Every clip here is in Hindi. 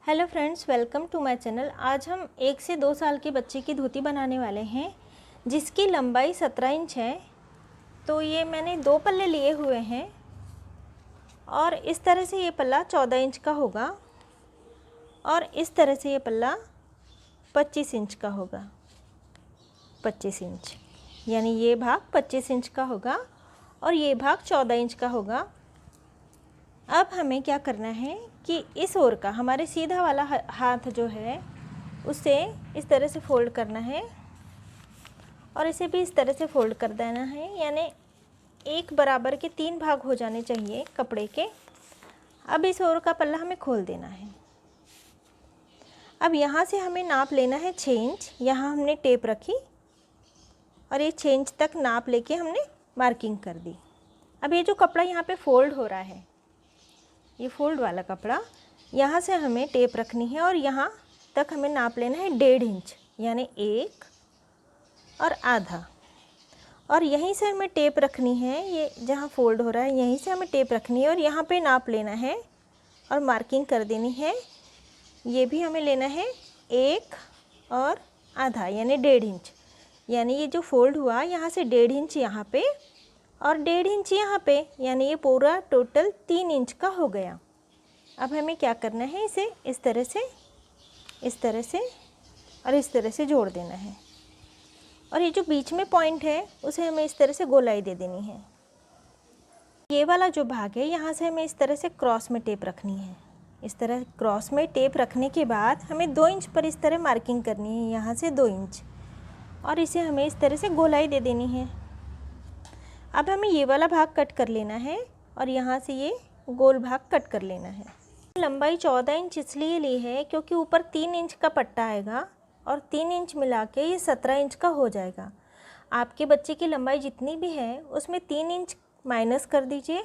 Hello friends, welcome to my channel. आज हम 1 से 2 साल के बच्चे की धोती बनाने वाले हैं जिसकी लंबाई 17 इंच है। तो ये मैंने 2 पल्ले लिए हुए हैं और इस तरह से ये पल्ला 14 इंच का होगा और इस तरह से ये पल्ला 25 इंच का होगा। 25 इंच यानी ये भाग 25 इंच का होगा और ये भाग 14 इंच का होगा। अब हमें क्या करना है कि इस ओर का हमारे सीधा वाला हाथ जो है उसे इस तरह से फोल्ड करना है और इसे भी इस तरह से फोल्ड कर देना है, यानी एक बराबर के 3 भाग हो जाने चाहिए कपड़े के। अब इस ओर का पल्ला हमें खोल देना है। अब यहाँ से हमें नाप लेना है 6 इंच। यहाँ हमने टेप रखी और ये 6 इंच तक नाप लेके हमने मार्किंग कर दी। अब ये जो कपड़ा यहाँ पे फोल्ड हो रहा है, ये फोल्ड वाला कपड़ा, यहाँ से हमें टेप रखनी है और यहाँ तक हमें नाप लेना है 1.5 इंच, यानी 1 और आधा। और यहीं से हमें टेप रखनी है, ये जहाँ फोल्ड हो रहा है यहीं से हमें टेप रखनी है और यहाँ पे नाप लेना है और मार्किंग कर देनी है। ये भी हमें लेना है 1 और आधा यानी 1.5 इंच। यानी ये जो फोल्ड हुआ यहाँ से 1.5 इंच यहाँ पे और 1.5 इंच यहाँ पे, यानी ये पूरा टोटल 3 इंच का हो गया। अब हमें क्या करना है, इसे इस तरह से और इस तरह से जोड़ देना है और ये जो बीच में पॉइंट है उसे हमें इस तरह से गोलाई दे देनी है। ये वाला जो भाग है यहाँ से हमें इस तरह से क्रॉस में टेप रखनी है। इस तरह क्रॉस में टेप रखने के बाद हमें 2 इंच पर इस तरह मार्किंग करनी है, यहाँ से 2 इंच, और इसे हमें इस तरह से गोलाई दे देनी है। अब हमें ये वाला भाग कट कर लेना है और यहाँ से ये गोल भाग कट कर लेना है। लंबाई 14 इंच इसलिए ली है क्योंकि ऊपर 3 इंच का पट्टा आएगा और 3 इंच मिला के ये 17 इंच का हो जाएगा। आपके बच्चे की लंबाई जितनी भी है उसमें 3 इंच माइनस कर दीजिए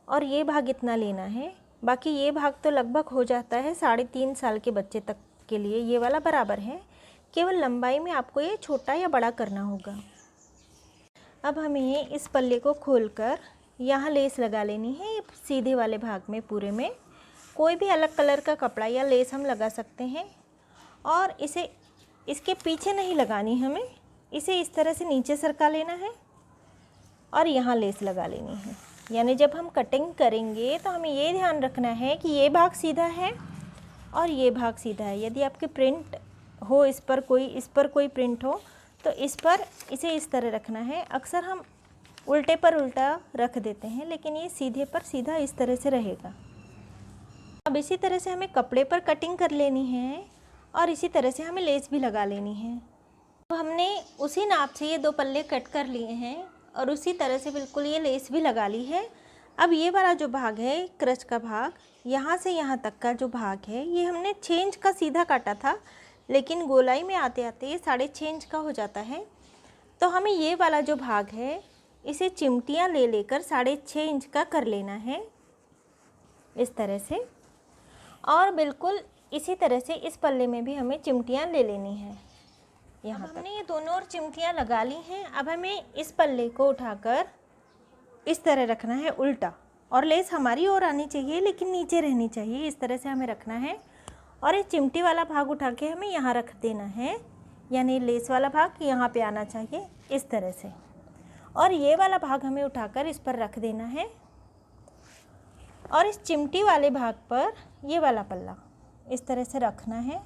और ये भाग इतना लेना है। बाकी ये भाग तो लगभग हो जाता है 3.5 साल के बच्चे तक के लिए, ये वाला बराबर है। केवल लंबाई में आपको ये छोटा या बड़ा करना होगा। अब हमें इस पल्ले को खोलकर यहाँ लेस लगा लेनी है, सीधे वाले भाग में पूरे में। कोई भी अलग कलर का कपड़ा या लेस हम लगा सकते हैं और इसे इसके पीछे नहीं लगानी, हमें इसे इस तरह से नीचे सरका लेना है और यहाँ लेस लगा लेनी है। यानी जब हम कटिंग करेंगे तो हमें ये ध्यान रखना है कि ये भाग सीधा है और ये भाग सीधा है। यदि आपके प्रिंट हो, इस पर कोई प्रिंट हो तो इस पर इसे इस तरह रखना है। अक्सर हम उल्टे पर उल्टा रख देते हैं, लेकिन ये सीधे पर सीधा इस तरह से रहेगा। अब इसी तरह से हमें कपड़े पर कटिंग कर लेनी है और इसी तरह से हमें लेस भी लगा लेनी है। तो हमने उसी नाप से ये 2 पल्ले कट कर लिए हैं और उसी तरह से बिल्कुल ये लेस भी लगा ली है। अब ये वाला जो भाग है, क्रच का भाग, यहाँ से यहाँ तक का जो भाग है, ये हमने 6 इंच का सीधा काटा था, लेकिन गोलाई में आते आते ये 6.5 इंच का हो जाता है। तो हमें ये वाला जो भाग है इसे चिमटियाँ ले लेकर 6.5 इंच का कर लेना है इस तरह से। और बिल्कुल इसी तरह से इस पल्ले में भी हमें चिमटियाँ ले लेनी है। यहाँ तक हमने ये दोनों ओर चिमटियाँ लगा ली हैं। अब हमें इस पल्ले को उठाकर इस तरह रखना है उल्टा, और लेस हमारी ओर आनी चाहिए लेकिन नीचे रहनी चाहिए, इस तरह से हमें रखना है। और ये चिमटी वाला भाग उठा के हमें यहाँ रख देना है, यानी लेस वाला भाग यहाँ पे आना चाहिए इस तरह से। और ये वाला भाग हमें उठाकर इस पर रख देना है और इस चिमटी वाले भाग पर ये वाला पल्ला इस तरह से रखना है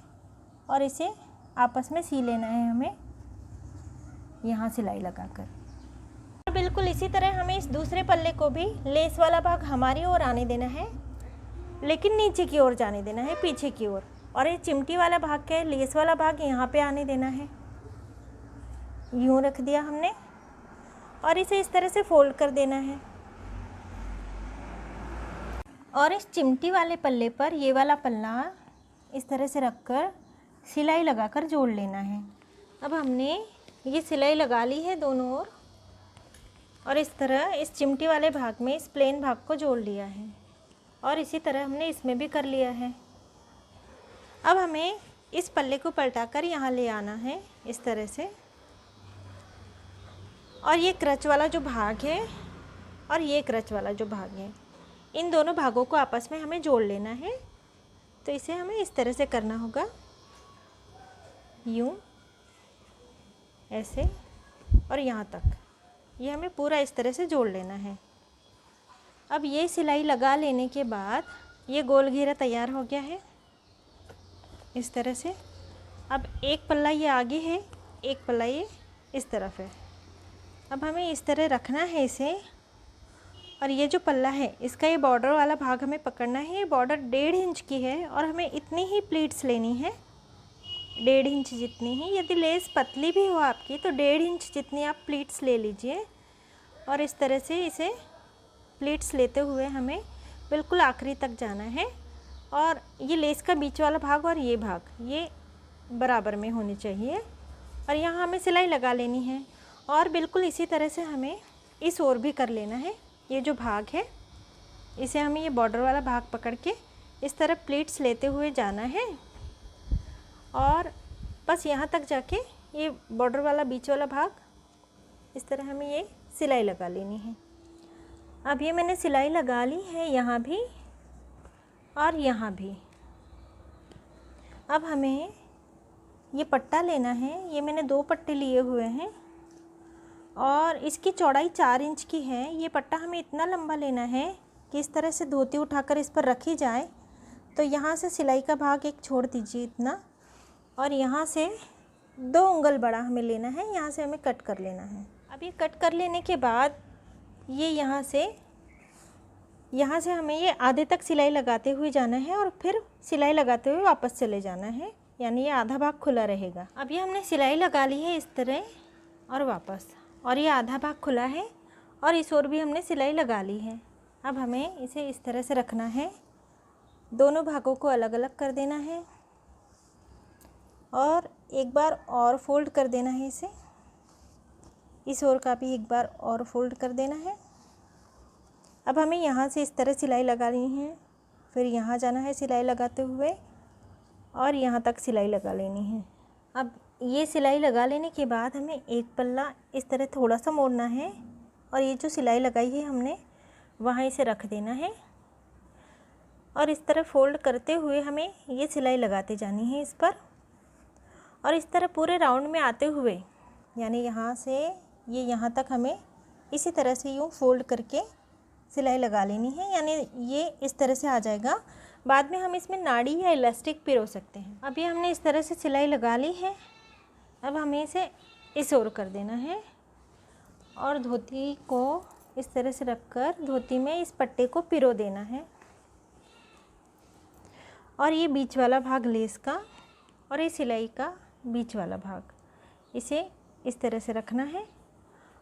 और इसे आपस में सी लेना है हमें यहाँ सिलाई लगाकर। और बिल्कुल इसी तरह हमें इस दूसरे पल्ले को भी लेस वाला भाग हमारी ओर आने देना है, लेकिन नीचे की ओर जाने देना है, पीछे की ओर। और ये चिमटी वाला भाग का लेस वाला भाग यहाँ पे आने देना है। यूँ रख दिया हमने और इसे इस तरह से फोल्ड कर देना है और इस चिमटी वाले पल्ले पर ये वाला पल्ला इस तरह से रखकर सिलाई लगाकर जोड़ लेना है। अब हमने ये सिलाई लगा ली है दोनों ओर और इस तरह इस चिमटी वाले भाग में इस प्लेन भाग को जोड़ लिया है और इसी तरह हमने इसमें भी कर लिया है। अब हमें इस पल्ले को पलटाकर यहाँ ले आना है इस तरह से, और ये क्रच वाला जो भाग है और ये क्रच वाला जो भाग है, इन दोनों भागों को आपस में हमें जोड़ लेना है तो इसे हमें इस तरह से करना होगा, यूँ, ऐसे और यहाँ तक। ये हमें पूरा इस तरह से जोड़ लेना है। अब ये सिलाई लगा लेने के बाद ये गोल घेरा तैयार हो गया है इस तरह से। अब एक पल्ला ये आगे है, एक पल्ला ये इस तरफ है। अब हमें इस तरह रखना है इसे, और ये जो पल्ला है इसका ये बॉर्डर वाला भाग हमें पकड़ना है। ये बॉर्डर 1.5 इंच की है और हमें इतनी ही प्लीट्स लेनी है, 1.5 इंच जितनी ही। यदि लेस पतली भी हो आपकी तो 1.5 इंच जितनी आप प्लीट्स ले लीजिए। और इस तरह से इसे प्लीट्स लेते हुए हमें बिल्कुल आखिरी तक जाना है। और ये लेस का बीच वाला भाग और ये भाग ये बराबर में होने चाहिए। और यहाँ हमें सिलाई लगा लेनी है। और बिल्कुल इसी तरह से हमें इस ओर भी कर लेना है। ये जो भाग है इसे हमें ये बॉर्डर वाला भाग पकड़ के इस तरह प्लीट्स लेते हुए जाना है। और बस यहाँ तक जाके ये बॉर्डर वाला बीच वाला भाग इस तरह हमें ये सिलाई लगा लेनी है। अब ये मैंने सिलाई लगा ली है यहाँ भी और यहाँ भी। अब हमें ये पट्टा लेना है। ये मैंने 2 पट्टे लिए हुए हैं और इसकी चौड़ाई 4 इंच की है। ये पट्टा हमें इतना लंबा लेना है कि इस तरह से धोती उठाकर इस पर रखी जाए। तो यहाँ से सिलाई का भाग एक छोड़ दीजिए इतना, और यहाँ से 2 उंगल बड़ा हमें लेना है। यहाँ से हमें कट कर लेना है। अब ये कट कर लेने के बाद ये यहाँ से हमें ये आधे तक सिलाई लगाते हुए जाना है और फिर सिलाई लगाते हुए वापस चले जाना है, यानी ये आधा भाग खुला रहेगा। अब ये हमने सिलाई लगा ली है इस तरह और वापस, और ये आधा भाग खुला है और इस ओर भी हमने सिलाई लगा ली है। अब हमें इसे इस तरह से रखना है, दोनों भागों को अलग अलग कर देना है और एक बार और फोल्ड कर देना है इसे। इस ओर का भी एक बार और फोल्ड कर देना है। अब हमें यहाँ से इस तरह सिलाई लगानी है, फिर यहाँ जाना है सिलाई लगाते हुए और यहाँ तक सिलाई लगा लेनी है। अब ये सिलाई लगा लेने के बाद हमें एक पल्ला इस तरह थोड़ा सा मोड़ना है और ये जो सिलाई लगाई है हमने वहाँ इसे रख देना है और इस तरह फोल्ड करते हुए हमें ये सिलाई लगाते जानी है इस पर। और इस तरह पूरे राउंड में आते हुए, यानी यहाँ से ये यहाँ तक हमें इसी तरह से यूँ फोल्ड करके सिलाई लगा लेनी है, यानी ये इस तरह से आ जाएगा। बाद में हम इसमें नाड़ी या इलास्टिक पिरो सकते हैं। अब ये हमने इस तरह से सिलाई लगा ली है। अब हमें इसे इस ओर कर देना है और धोती को इस तरह से रखकर धोती में इस पट्टे को पिरो देना है। और ये बीच वाला भाग लेस का और ये सिलाई का बीच वाला भाग, इसे इस तरह से रखना है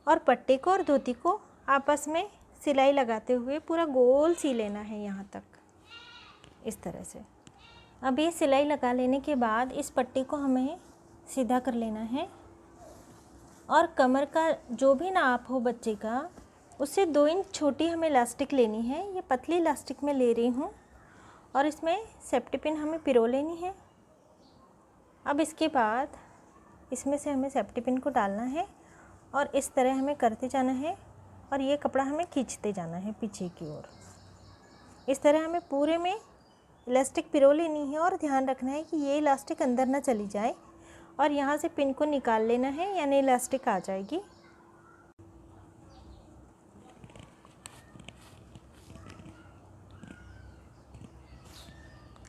और पट्टे को और धोती को आपस में सिलाई लगाते हुए पूरा गोल सी लेना है यहाँ तक, इस तरह से। अब ये सिलाई लगा लेने के बाद इस पट्टी को हमें सीधा कर लेना है और कमर का जो भी नाप हो बच्चे का उससे 2 इंच छोटी हमें इलास्टिक लेनी है। ये पतली इलास्टिक में ले रही हूँ और इसमें सेफ्टी पिन हमें पिरो लेनी है। अब इसके बाद इसमें से हमें सेफ्टी पिन को डालना है और इस तरह हमें करते जाना है और ये कपड़ा हमें खींचते जाना है पीछे की ओर। इस तरह हमें पूरे में इलास्टिक पिरो लेनी है और ध्यान रखना है कि ये इलास्टिक अंदर ना चली जाए और यहाँ से पिन को निकाल लेना है, यानी इलास्टिक आ जाएगी।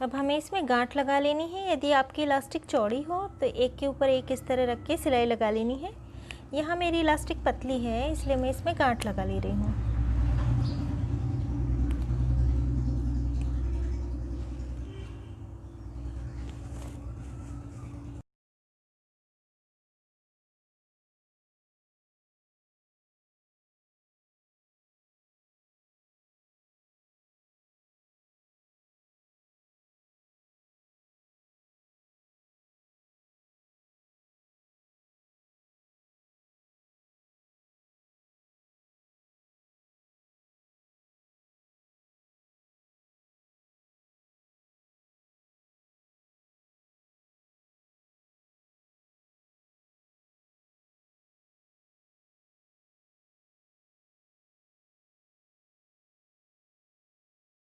अब हमें इसमें गांठ लगा लेनी है। यदि आपकी इलास्टिक चौड़ी हो तो एक के ऊपर एक इस तरह रख के सिलाई लगा लेनी है। यहाँ मेरी इलास्टिक पतली है इसलिए मैं इसमें गांठ लगा ले रही हूँ।